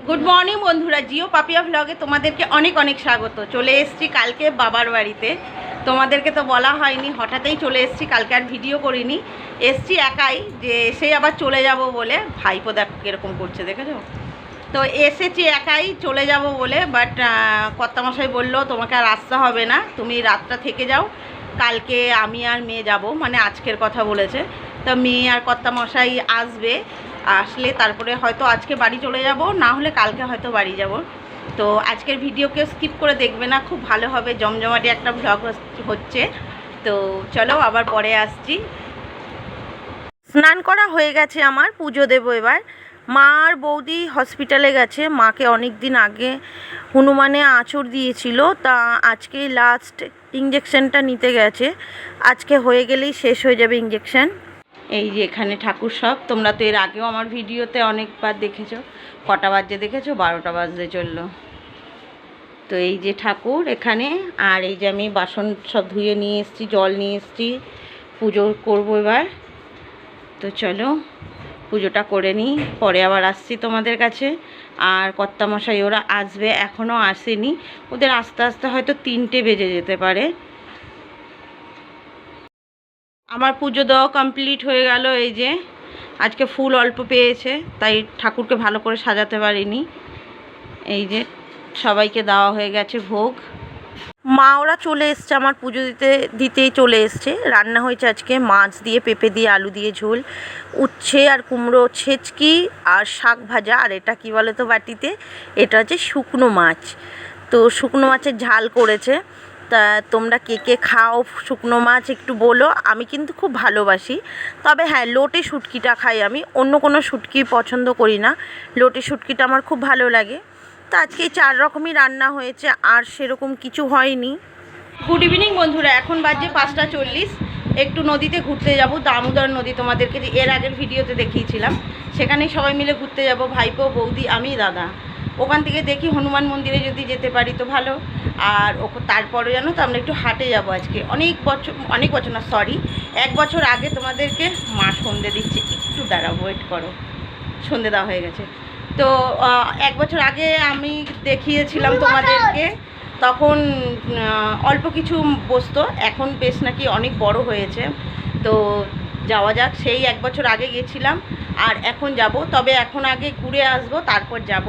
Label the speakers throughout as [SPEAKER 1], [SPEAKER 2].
[SPEAKER 1] Good morning বন্ধুরা, জিও পাপিয়া ভ্লগে তোমাদেরকে অনেক অনেক স্বাগত। চলে এসেছি কালকে বাবার বাড়িতে। তোমাদেরকে তো বলা হয়নি, হঠাৎই চলে এসেছি। কালকে আর ভিডিও করিনি, এসছি একাই, যে এসেই আবার চলে যাব বলে। ভাইপো দেখো কীরকম করছে, দেখেছো তো। এসেছি একাই চলে যাব বলে, বাট কর্তামশাই বললো তোমাকে আর আসতে হবে না, তুমি রাতটা থেকে যাও, কালকে আমি আর মেয়ে যাব, মানে আজকের কথা বলেছে। তো মেয়ে আর কর্তামশাই আসবে, আসলে তারপরে হয়তো আজকে বাড়ি চলে যাব, না হলে কালকে হয়তো বাড়ি যাব। তো আজকের ভিডিওকে স্কিপ করে দেখবে না, খুব ভালো হবে, জমজমাটি একটা ভ্লগ হচ্ছে। তো চলো আবার পরে আসছি। স্নান করা হয়ে গেছে আমার, পুজো দেবো এবার। মা আর বৌদি হসপিটালে গেছে, মাকে অনেক দিন আগে হনুমানে আঁচড় দিয়েছিল, তা আজকে লাস্ট ইঞ্জেকশনটা নিতে গেছে। আজকে হয়ে গেলেই শেষ হয়ে যাবে ইঞ্জেকশন। এই যে এখানে ঠাকুর সব, তোমরা তো এর আগেও আমার ভিডিওতে অনেকবার দেখেছো। কটা বাজে দেখেছো? 12টা বাজতে চললো। তো এই যে ঠাকুর এখানে, আর এই যে আমি বাসন সব ধুয়ে নিয়ে এসেছি, জল নিয়ে এসেছি, পুজো করবো এবার। তো চলো পুজোটা করে নিই, পরে আবার আসছি তোমাদের কাছে। আর কর্তামশাই ওরা আসবে, এখনও আসেনি, ওদের আস্তে আস্তে হয়তো 3টে বেজে যেতে পারে। আমার পুজো দেওয়া কমপ্লিট হয়ে গেল। এই যে আজকে ফুল অল্প পেয়েছে, তাই ঠাকুরকে ভালো করে সাজাতে পারিনি। এই যে সবাইকে দেওয়া হয়ে গেছে ভোগ। মা ওরা চলে এসছে, আমার পুজো দিতেই চলে এসছে। রান্না হয়েছে আজকে মাছ দিয়ে, পেঁপে দিয়ে, আলু দিয়ে ঝোল, উচ্ছে আর কুমড়ো ছেচকি, আর শাক ভাজা। আর এটা কি বলে তো বাটিতে, এটা হচ্ছে শুকনো মাছ। তো শুকনো মাছের ঝাল করেছে। তা তোমরা কে কে খাও শুকনো মাছ একটু বলো। আমি কিন্তু খুব ভালোবাসি, তবে হ্যাঁ লোটে শুটকিটা খাই আমি, অন্য কোনো শুটকি পছন্দ করি না। লোটে শুটকিটা আমার খুব ভালো লাগে। তো আজকে 4 রকমই রান্না হয়েছে, আর সেরকম কিছু হয়নি। গুড ইভিনিং বন্ধুরা, এখন বাজে 5টা 40। একটু নদীতে ঘুরতে যাব, দামোদর নদী, তোমাদেরকে যে এর আগের ভিডিওতে দেখিয়েছিলাম। সেখানেই সবাই মিলে ঘুরতে যাব, ভাইপো, বৌদি, আমি, দাদা। ওখান থেকে দেখি হনুমান মন্দিরে যদি যেতে পারি তো ভালো। আর তারপরে জানো তো আমরা একটু হাটে যাব আজকে। অনেক বছর না, সরি, 1 বছর আগে তোমাদেরকে মা সন্ধে দিচ্ছে, একটু দাঁড়াও, ওয়েট করো, সন্ধে দেওয়া হয়ে গেছে। তো 1 বছর আগে আমি দেখিয়েছিলাম তোমাদেরকে, তখন অল্প কিছু বসতো, এখন বেশ নাকি অনেক বড় হয়েছে। তো যাওয়া যাক, সেই 1 বছর আগে গেছিলাম, আর এখন যাব। তবে এখন আগে ঘুরে আসবো, তারপর যাব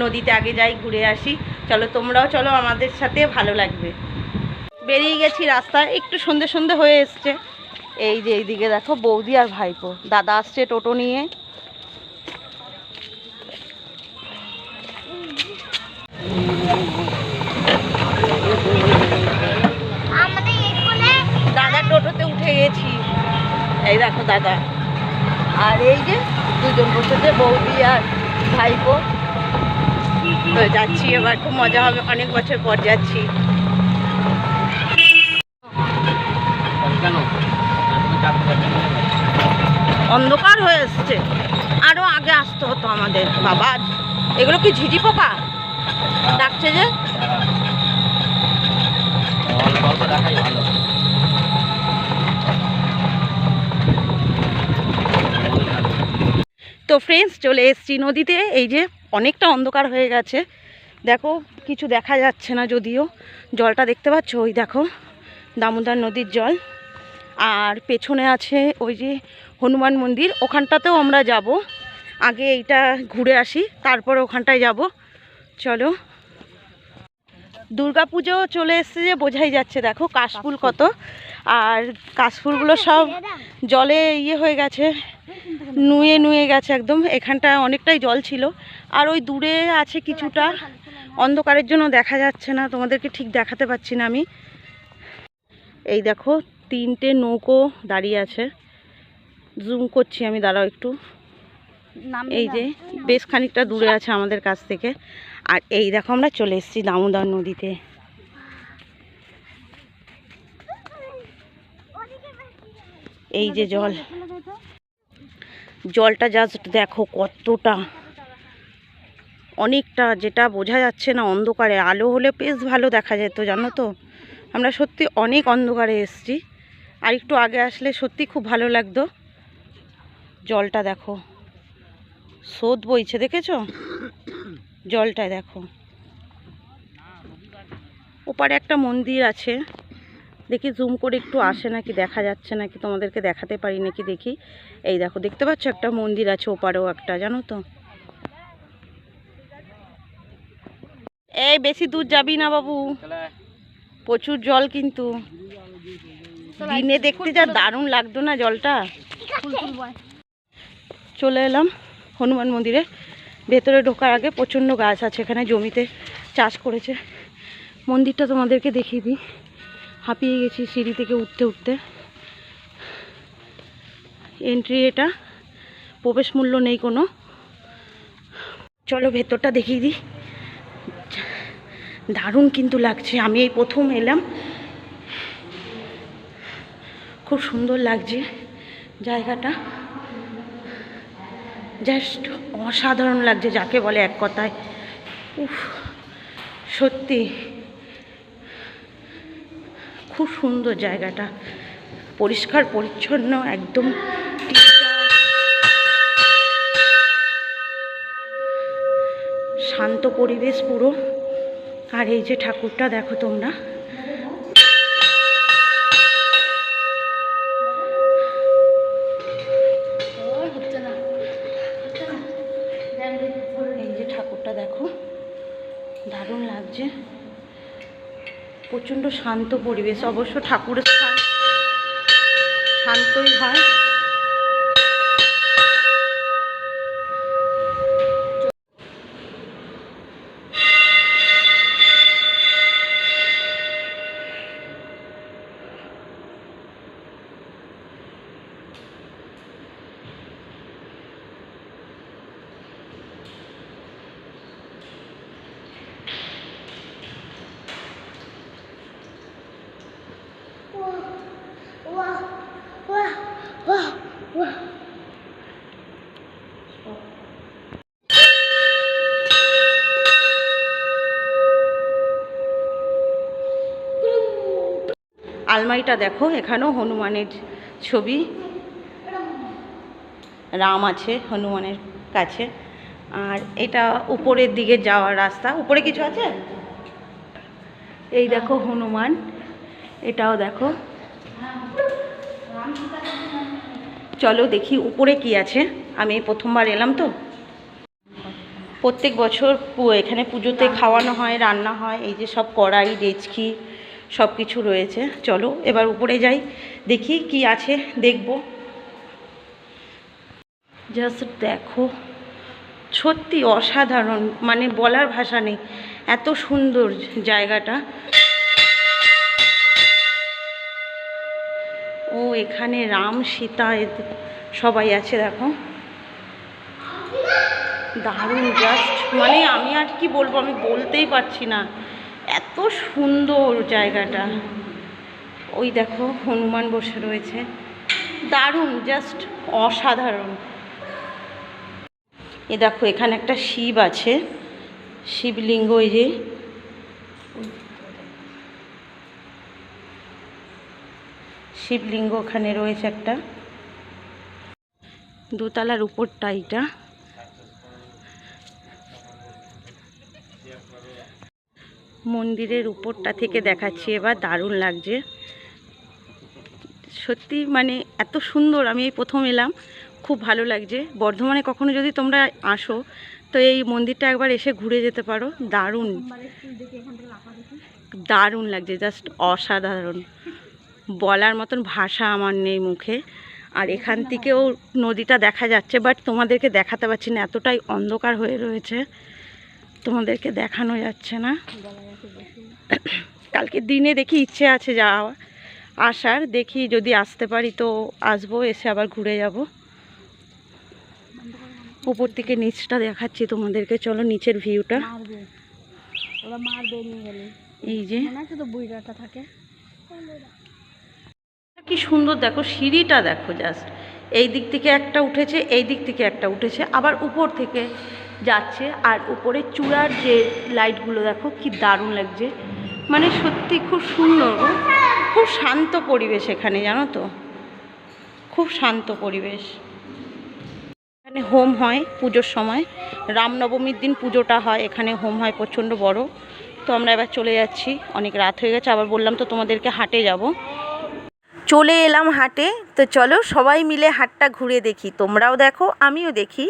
[SPEAKER 1] নদীতে। আগে যাই, ঘুরে আসি। চলো তোমরাও চলো আমাদের সাথে, ভালো লাগবে। বেরিয়ে গেছি রাস্তায়, একটু সন্ধে সন্ধে হয়ে এসছে। এই যে এইদিকে দেখো বৌদি আর ভাইপো, দাদা আসছে টোটো নিয়ে। দাদা টোটোতে উঠে গেছি, এই দেখো দাদা। আর এই যে দুজন বসেছে, বৌদি আর ভাইপো। তো যাচ্ছি এবার, খুব মজা হবে, অনেক বছর পর যাচ্ছি। অন্ধকার হয়ে এসছে, আরো আগে আসতে হতো আমাদের। বাবা, এগুলো কি ঝিঝি পোকা ডাকছে যে? তো ফ্রেন্ডস, চলে এসেছি নদীতে। এই যে অনেকটা অন্ধকার হয়ে গেছে, দেখো কিছু দেখা যাচ্ছে না, যদিও জলটা দেখতে পাচ্ছ, ওই দেখো দামোদর নদীর জল। আর পেছনে আছে ওই যে হনুমান মন্দির, ওখানটাতেও আমরা যাব। আগে এইটা ঘুরে আসি, তারপরে ওখানটায় যাব। চলো, দুর্গাপুজো চলে এসছে যে বোঝাই যাচ্ছে, দেখো কাশফুল কত। আর কাশফুলগুলো সব জলে হয়ে গেছে, নুয়ে গেছে একদম। এখানটা অনেকটাই জল ছিল, আর ওই দূরে আছে কিছুটা, অন্ধকারের জন্য দেখা যাচ্ছে না, তোমাদেরকে ঠিক দেখাতে পাচ্ছি না আমি। এই দেখো 3টে নৌকো দাঁড়িয়ে আছে, জুম করছি আমি, দাঁড়াও একটু। এই যে বেশ খানিকটা দূরে আছে আমাদের কাছ থেকে। আর এই দেখো আমরা চলে এসেছি দামোদর নদীতে। এই যে জলটা জাস্ট দেখো কতটা, অনেকটা, যেটা বোঝা যাচ্ছে না অন্ধকারে। আলো হলে বেশ ভালো দেখা যেত, জানো তো। আমরা সত্যি অনেক অন্ধকারে এসেছি, আর একটু আগে আসলে সত্যি খুব ভালো লাগতো। জলটা দেখো, স্রোত বইছে, দেখেছো? জলটায় দেখো। ওপারে একটা মন্দির আছে, দেখি জুম করে একটু আসে নাকি, দেখা যাচ্ছে নাকি, তোমাদেরকে দেখাতে পারি নাকি দেখি। এই দেখো, দেখতে পাচ্ছ একটা মন্দির আছে ওপারেও একটা, জানো তো। এই বেশি দূর যাবি না বাবু, প্রচুর জল কিন্তু। দিনে দেখতে যা দারুণ লাগতো না জলটা। চলে এলাম হনুমান মন্দিরে। ভেতরে ঢোকার আগে প্রচণ্ড গাছ আছে, এখানে জমিতে চাষ করেছে। মন্দিরটা তোমাদেরকে দেখিয়ে দিই। হাঁপিয়ে গেছি সিঁড়ি থেকে উঠতে উঠতে। এন্ট্রি এটা, প্রবেশ মূল্য নেই কোনো। চলো ভেতরটা দেখিয়ে দিই। দারুণ কিন্তু লাগছে, আমি এই প্রথম এলাম, খুব সুন্দর লাগছে জায়গাটা, জাস্ট অসাধারণ লাগছে যাকে বলে এক কথায়। উফ, সত্যি খুব সুন্দর জায়গাটা, পরিষ্কার পরিচ্ছন্ন একদম, শান্ত পরিবেশ পুরো। আর এই যে ঠাকুরটা দেখো তোমরা, এই যে ঠাকুরটা দেখো, দারুণ লাগছে, প্রচণ্ড শান্ত পরিবেশ। অবশ্য ঠাকুরের স্থান শান্তই হয়। আলমারিটা দেখো, এখানেও হনুমানের ছবি, রাম আছে হনুমানের কাছে। আর এটা উপরের দিকে যাওয়ার রাস্তা, উপরে কিছু আছে, এই দেখো হনুমান, এটাও দেখো। চলো দেখি উপরে কি আছে, আমি প্রথমবার এলাম তো। প্রত্যেক বছর এখানে পুজোতে খাওয়ানো হয়, রান্না হয়, এই যে সব কড়াই ডেচকি সব কিছু রয়েছে। চলো এবার উপরে যাই, দেখি কি আছে, দেখব। জাস্ট দেখো, সত্যি অসাধারণ, মানে বলার ভাষা নেই, এত সুন্দর জায়গাটা। ও এখানে রাম সীতা সবাই আছে দেখো, দারুণ, জাস্ট মানে আমি আর কি বলবো, আমি বলতেই পারছি না, এত সুন্দর জায়গাটা। ওই দেখো হনুমান বসে রয়েছে, দারুণ, জাস্ট অসাধারণ। এ দেখো এখানে একটা শিব আছে, শিবলিঙ্গ, এই যে শিবলিঙ্গ ওখানে রয়েছে একটা, দোতলার উপরটা এটা। মন্দিরের উপরটা থেকে দেখাচ্ছি এবার, দারুণ লাগছে সত্যি, মানে এত সুন্দর। আমি এই প্রথম এলাম, খুব ভালো লাগছে। বর্ধমানে কখনো যদি তোমরা আসো তো এই মন্দিরটা একবার এসে ঘুরে যেতে পারো, দারুণ দারুণ লাগছে, জাস্ট অসাধারণ, বলার মতন ভাষা আমার নেই মুখে। আর এখান থেকেও নদীটা দেখা যাচ্ছে, বাট তোমাদেরকে দেখাতে পারছি না, এতটাই অন্ধকার হয়ে রয়েছে, তোমাদেরকে দেখানো যাচ্ছে না। কালকে দিনে দেখি ইচ্ছে আছে যাওয়া আসার, দেখি যদি আসতে পারি তো আসবো, এসে আবার ঘুরে যাব। উপর থেকে নিচটা দেখাচ্ছি তোমাদেরকে, চলো নিচের ভিউটা। এই যে কি সুন্দর দেখো, সিঁড়িটা দেখো, জাস্ট এই দিক থেকে একটা উঠেছে, এই দিক থেকে একটা উঠেছে, আবার উপর থেকে যাচ্ছে। আর উপরে চূড়ার যে লাইটগুলো দেখো কি দারুণ লাগছে, মানে সত্যি খুব সুন্দর, খুব শান্ত পরিবেশ এখানে, জানো তো, খুব শান্ত পরিবেশ। এখানে হোম হয় পুজোর সময়, রামনবমীর দিন পুজোটা হয়, এখানে হোম হয় প্রচণ্ড বড়। তো আমরা এবার চলে যাচ্ছি, অনেক রাত হয়ে গেছে। আবার বললাম তো তোমাদেরকে হাটে যাব, চলে এলাম হাটে। তো চলো সবাই মিলে হাটটা ঘুরে দেখি, তোমরাও দেখো আমিও দেখি।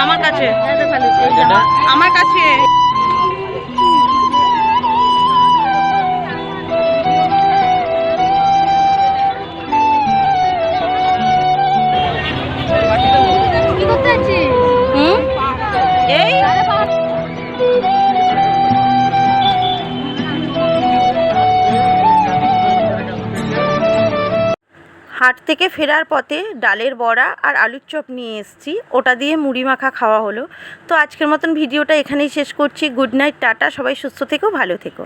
[SPEAKER 1] আমার কাছে, আমার কাছে এই হাট থেকে ফেরার পথে ডালের বড়া আর আলুর চপ নিয়ে এসেছি, ওটা দিয়ে মুড়ি মাখা খাওয়া হলো। তো আজকের মতন ভিডিওটা এখানেই শেষ করছি। গুড নাইট, টাটা, সবাই সুস্থ থেকো, ভালো থেকো।